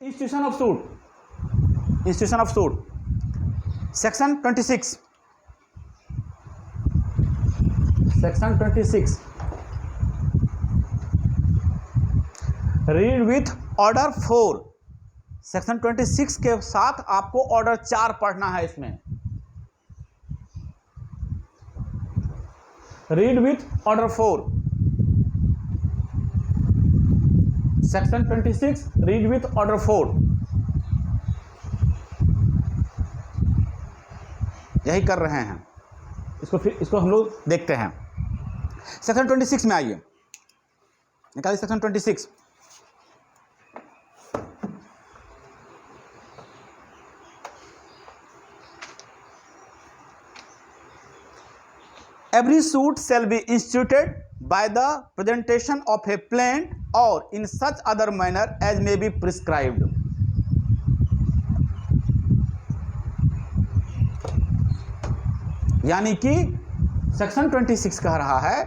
Institution of suit section 26 read with order 4। Section 26 के साथ आपको ऑर्डर 4 पढ़ना है। इसमें read with order 4 section 26 read with order 4। यही कर रहे हैं। इसको हम लोग देखते हैं। सेक्शन 26 में आइए, निकालिए section 26। Every suit shall be instituted by the presentation of a plaint or in such other manner as may be prescribed. यानी कि सेक्शन 26 कह रहा है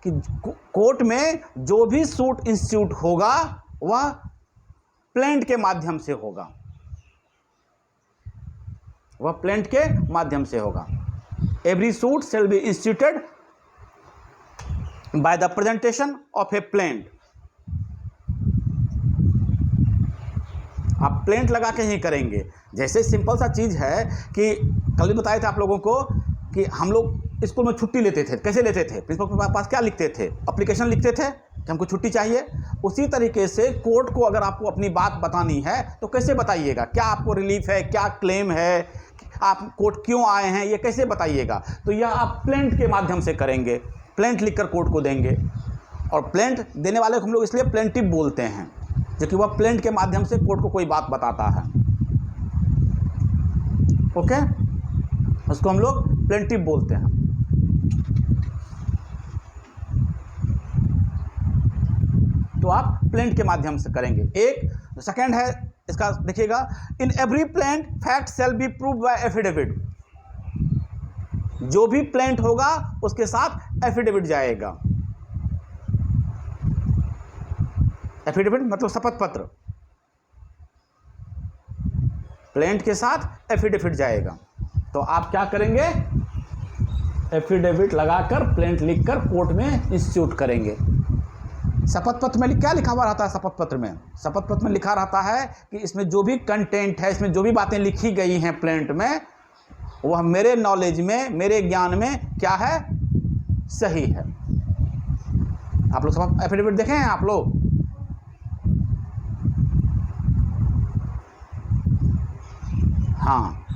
कि कोर्ट में जो भी सूट इंस्टीट्यूट होगा वह प्लेंट के माध्यम से होगा, वह प्लेंट के माध्यम से होगा। Every suit shall be instituted by the presentation of a plaint। आप प्लेंट लगा के ही करेंगे। जैसे सिंपल सा चीज़ है कि कल भी बताए थे आप लोगों को कि हम लोग स्कूल में छुट्टी लेते थे। कैसे लेते थे? प्रिंसिपल के पास क्या लिखते थे? एप्लीकेशन लिखते थे कि हमको छुट्टी चाहिए। उसी तरीके से कोर्ट को अगर आपको अपनी बात बतानी है तो कैसे बताइएगा? क्या आपको रिलीफ है, क्या क्लेम है, आप कोर्ट क्यों आए हैं, ये कैसे बताइएगा? तो यह आप प्लेंट के माध्यम से करेंगे। प्लेंट लिखकर कोर्ट को देंगे। और प्लेंट देने वाले को हम लोग इसलिए प्लेंटिव बोलते हैं, क्योंकि वह प्लेंट के माध्यम से कोर्ट को कोई बात बताता है। ओके, उसको हम लोग प्लेंटिव बोलते हैं। तो आप प्लेंट के माध्यम से करेंगे। एक सेकंड है इसका, देखिएगा, in every plaint fact shall be proved bye affidavit. जो भी प्लेंट होगा उसके साथ एफिडेविट जाएगा। एफिडेविट मतलब शपथ पत्र। प्लेंट के साथ एफिडेविट जाएगा। तो आप क्या करेंगे? एफिडेविट लगाकर प्लेंट लिखकर कोर्ट में इंस्टीट्यूट करेंगे। शपथ पत्र में क्या लिखा हुआ रहता है? शपथ पत्र में लिखा रहता है कि इसमें जो भी कंटेंट है, इसमें जो भी बातें लिखी गई हैं प्लेंट में, वह मेरे नॉलेज में, मेरे ज्ञान में क्या है? सही है। आप लोग सब एफिडेविट देखे हैं आप लोग? हाँ,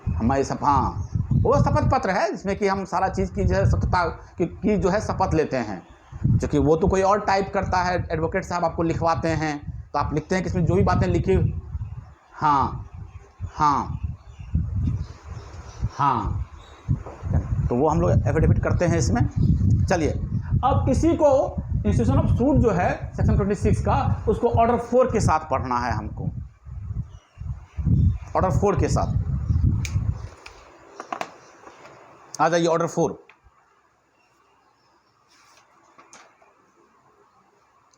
हमारे सब, हाँ, वो शपथ पत्र है जिसमें कि हम सारा चीज़ की जो है सत्यता की जो है शपथ लेते हैं। क्योंकि वो तो कोई और टाइप करता है, एडवोकेट साहब आपको लिखवाते हैं, तो आप लिखते हैं कि इसमें जो भी बातें लिखी, हाँ हाँ हाँ, तो वो हम लोग एफिडेविट करते हैं इसमें। चलिए, अब इसी को इंस्टीट्यूशन ऑफ सूट जो है सेक्शन 26 का, उसको ऑर्डर 4 के साथ पढ़ना है हमको। ऑर्डर 4 के साथ आ जाइए। ऑर्डर 4,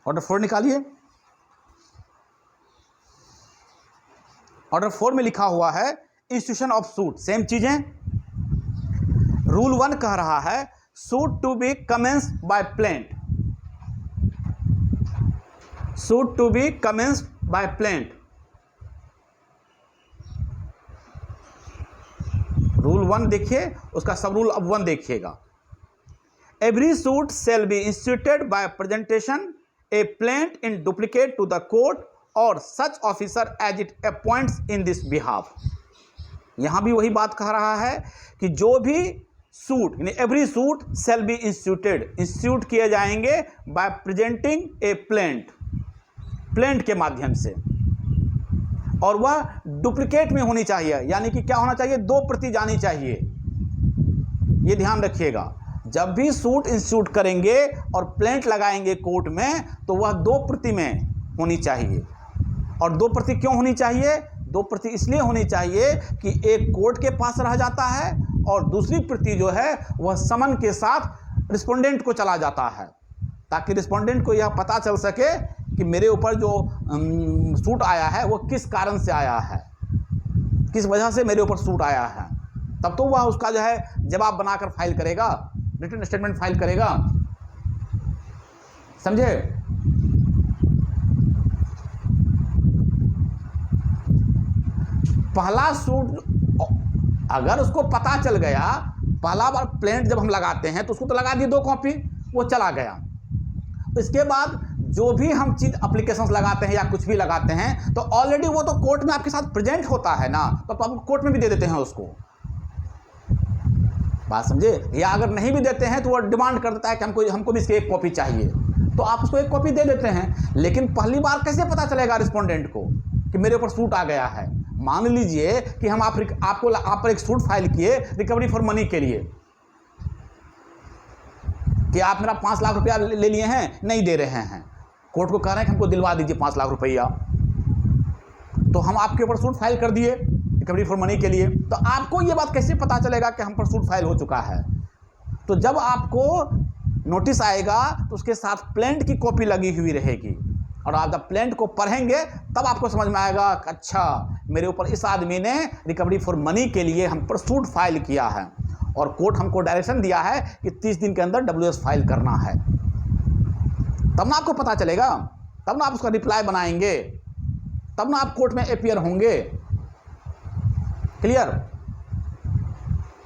ऑर्डर 4 निकालिए। ऑर्डर 4 में लिखा हुआ है इंस्टीट्यूशन ऑफ सूट। सेम चीजें। रूल 1 कह रहा है suit to be commenced by plaint. Suit to be commenced by plaint. Rule 1 देखिए, उसका सब रूल अब 1 देखिएगा। Every suit shall be instituted by presentation a plaint in duplicate to the court or such officer as it appoints in this behalf। यहां भी वही बात कह रहा है कि जो भी सूट, यानी every suit shall be instituted, institute किए जाएंगे बाय प्रेजेंटिंग ए प्लेंट, प्लेंट के माध्यम से, और वह डुप्लीकेट में होनी चाहिए। यानी कि क्या होना चाहिए? 2 प्रति जानी चाहिए। ये ध्यान रखिएगा। जब भी सूट इंस्टीट्यूट करेंगे और प्लेंट लगाएंगे कोर्ट में, तो वह 2 प्रति में होनी चाहिए। और 2 प्रति क्यों होनी चाहिए? 2 प्रति इसलिए होनी चाहिए कि एक कोर्ट के पास रह जाता है और दूसरी प्रति जो है वह समन के साथ रिस्पोंडेंट को चला जाता है, ताकि रिस्पोंडेंट को यह पता चल सके कि मेरे ऊपर जो सूट आया है वो किस कारण से आया है, किस वजह से मेरे ऊपर सूट आया है, तब तो वह उसका जो है जवाब बनाकर फाइल करेगा, रिटन स्टेटमेंट फाइल करेगा। समझे? पहला सूट अगर उसको पता चल गया, पहला बार प्लेंट जब हम लगाते हैं तो उसको तो लगा दिए 2 कॉपी, वो चला गया। इसके बाद जो भी हम चीज एप्लीकेशंस लगाते हैं या कुछ भी लगाते हैं तो ऑलरेडी वो तो कोर्ट में आपके साथ प्रेजेंट होता है ना, तो आप कोर्ट में भी दे देते हैं उसको। बात समझे? या अगर नहीं भी देते हैं तो वो डिमांड कर देता है कि हमको भी इसकी 1 कॉपी चाहिए, तो आप उसको 1 कॉपी दे देते हैं। लेकिन पहली बार कैसे पता चलेगा रिस्पोंडेंट को कि मेरे ऊपर सूट आ गया है? मान लीजिए कि हम आप पर एक सूट फाइल किए रिकवरी फॉर मनी के लिए कि आप मेरा 5 लाख रुपया ले लिए हैं, नहीं दे रहे हैं, कोर्ट को कह रहे हैं कि हमको दिलवा दीजिए 5 लाख रुपया, तो हम आपके ऊपर सूट फाइल कर दिए रिकवरी फॉर मनी के लिए। तो आपको ये बात कैसे पता चलेगा कि हम पर सूट फाइल हो चुका है? तो जब आपको नोटिस आएगा तो उसके साथ प्लेंट की कॉपी लगी हुई रहेगी, और आप जब प्लेंट को पढ़ेंगे तब आपको समझ में आएगा कि अच्छा मेरे ऊपर इस आदमी ने रिकवरी फॉर मनी के लिए हम पर सूट फाइल किया है, और कोर्ट हमको डायरेक्शन दिया है कि 30 दिन के अंदर WS फाइल करना है। तब ना आपको पता चलेगा, तब ना आप उसका रिप्लाई बनाएंगे, तब ना आप कोर्ट में अपीयर होंगे। क्लियर?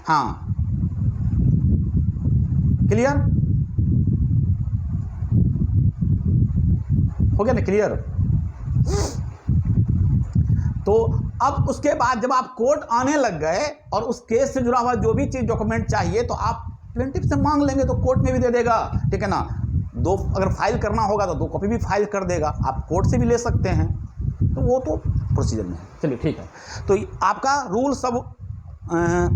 हाँ, क्लियर हो गया ना? क्लियर? तो अब उसके बाद जब आप कोर्ट आने लग गए और उस केस से जुड़ा हुआ जो भी चीज डॉक्यूमेंट चाहिए तो आप प्लेंटिफ से मांग लेंगे तो कोर्ट में भी दे देगा, ठीक है ना? अगर फाइल करना होगा तो 2 कॉपी भी फाइल कर देगा, आप कोर्ट से भी ले सकते हैं, तो वो तो प्रोसीजर में है। चलिए ठीक है। तो आपका रूल सब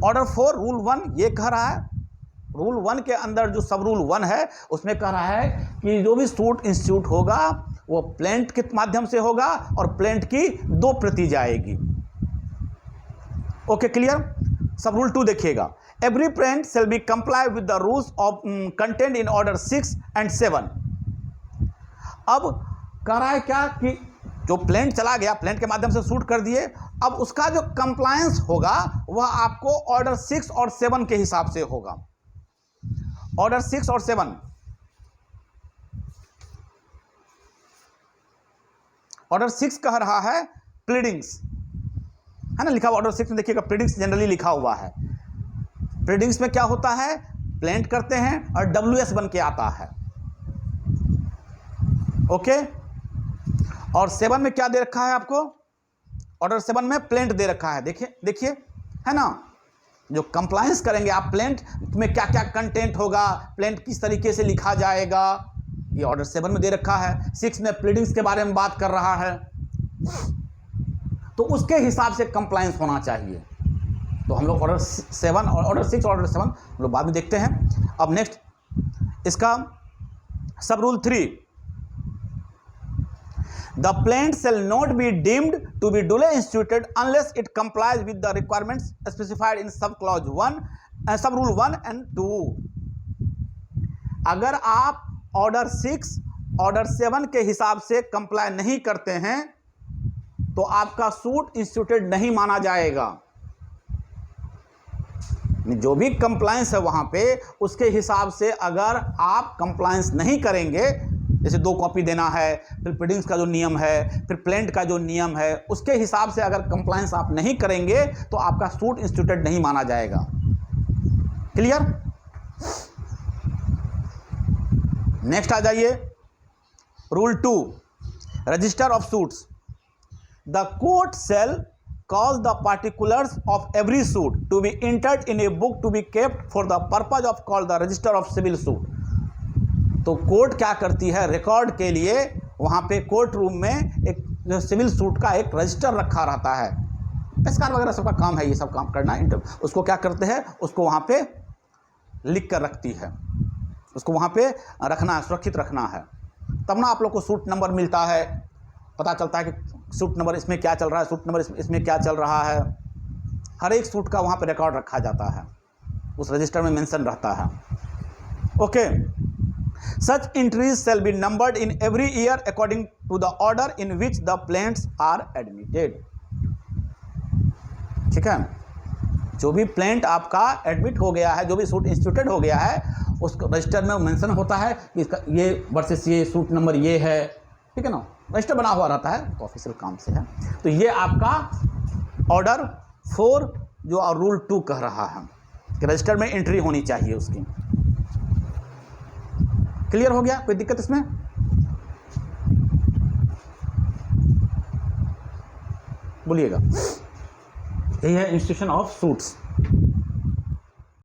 ऑर्डर 4 रूल 1 ये कह रहा है, रूल 1 के अंदर जो सब रूल 1 है उसमें कह रहा है कि जो भी सूट इंस्टीट्यूट होगा वो प्लेंट के माध्यम से होगा और प्लेंट की 2 प्रति जाएगी। Okay, clear? सब रूल 2 देखिएगा। Every plaint shall be comply with the rules of content in order 6 and 7। अब कह रहा है क्या कि जो प्लेंट चला गया, प्लेंट के माध्यम से सूट कर दिए, अब उसका जो कंप्लायंस होगा वह आपको ऑर्डर 6 और 7 के हिसाब से होगा। ऑर्डर 6 और 7, ऑर्डर 6 कह रहा है प्लीडिंग्स, है ना, लिखा हुआ ऑर्डर 6 में देखिएगा प्लीडिंग्स जनरली लिखा हुआ है। प्लीडिंग्स में क्या होता है? प्लेंट करते हैं और WS बन के आता है। ओके, और 7 में क्या दे रखा है आपको? ऑर्डर 7 में प्लेंट दे रखा है, देखिए है ना, जो कंप्लायंस करेंगे आप, प्लेंट में क्या क्या कंटेंट होगा, प्लेंट किस तरीके से लिखा जाएगा, ये ऑर्डर 7 में दे रखा है। 6 में प्लीडिंग्स के बारे में बात कर रहा है, तो उसके हिसाब से कंप्लायंस होना चाहिए। तो हम लोग ऑर्डर 7 और ऑर्डर 6 और ऑर्डर 7 हम लोग बाद में देखते हैं। अब नेक्स्ट इसका सब rule 3, the plaint shall not be deemed to be duly instituted unless it complies with the requirements specified in sub clause 1 sub rule 1 and 2। अगर आप ऑर्डर 6 ऑर्डर 7 के हिसाब से कंप्लाई नहीं करते हैं तो आपका सूट इंस्टीट्यूटेड नहीं माना जाएगा। जो भी कंप्लायंस है वहां पे उसके हिसाब से अगर आप कंप्लायंस नहीं करेंगे, जैसे 2 कॉपी देना है, फिर प्लीडिंग्स का जो नियम है, फिर प्लेंट का जो नियम है, उसके हिसाब से अगर कंप्लायंस आप नहीं करेंगे तो आपका सूट इंस्टीट्यूटेड नहीं माना जाएगा। क्लियर? नेक्स्ट आ जाइए, rule 2, register of suits. The court shell cause the particulars of every suit to be entered in a book to be kept for the purpose of called the register of civil suit। तो court क्या करती है, record के लिए वहाँ पे court room में एक जो सिविल सूट का एक रजिस्टर रखा रहता है, पेशकार वगैरह सबका काम है ये सब काम करना, उसको क्या करते हैं, उसको वहाँ पे लिख कर रखती है, उसको वहाँ पे रखना है, सुरक्षित रखना है, तब ना आप लोग को सूट नंबर मिलता है, पता चलता है कि सूट नंबर इसमें क्या चल रहा है, सूट नंबर इसमें क्या चल रहा है। हर एक सूट का वहाँ पे रिकॉर्ड रखा जाता है, उस रजिस्टर में मेंशन रहता है। Okay, Such entries shall be numbered in every year according to the order in which the plaints are admitted. ठीक है, जो भी प्लेंट आपका एडमिट हो गया है, जो भी सूट इंस्टीट्यूटेड हो गया है, उसको रजिस्टर में मेंशन होता है कि इसका ये वर्सेस ये सूट नंबर ये है, ठीक है ना, रजिस्टर बना हुआ रहता है, तो ऑफिशियल काम से है। तो ये आपका ऑर्डर 4 जो रूल 2 कह रहा है कि रजिस्टर में एंट्री होनी चाहिए उसकी। क्लियर हो गया? कोई दिक्कत इसमें? बोलिएगा। यही है इंस्टीट्यूशन ऑफ सूट्स।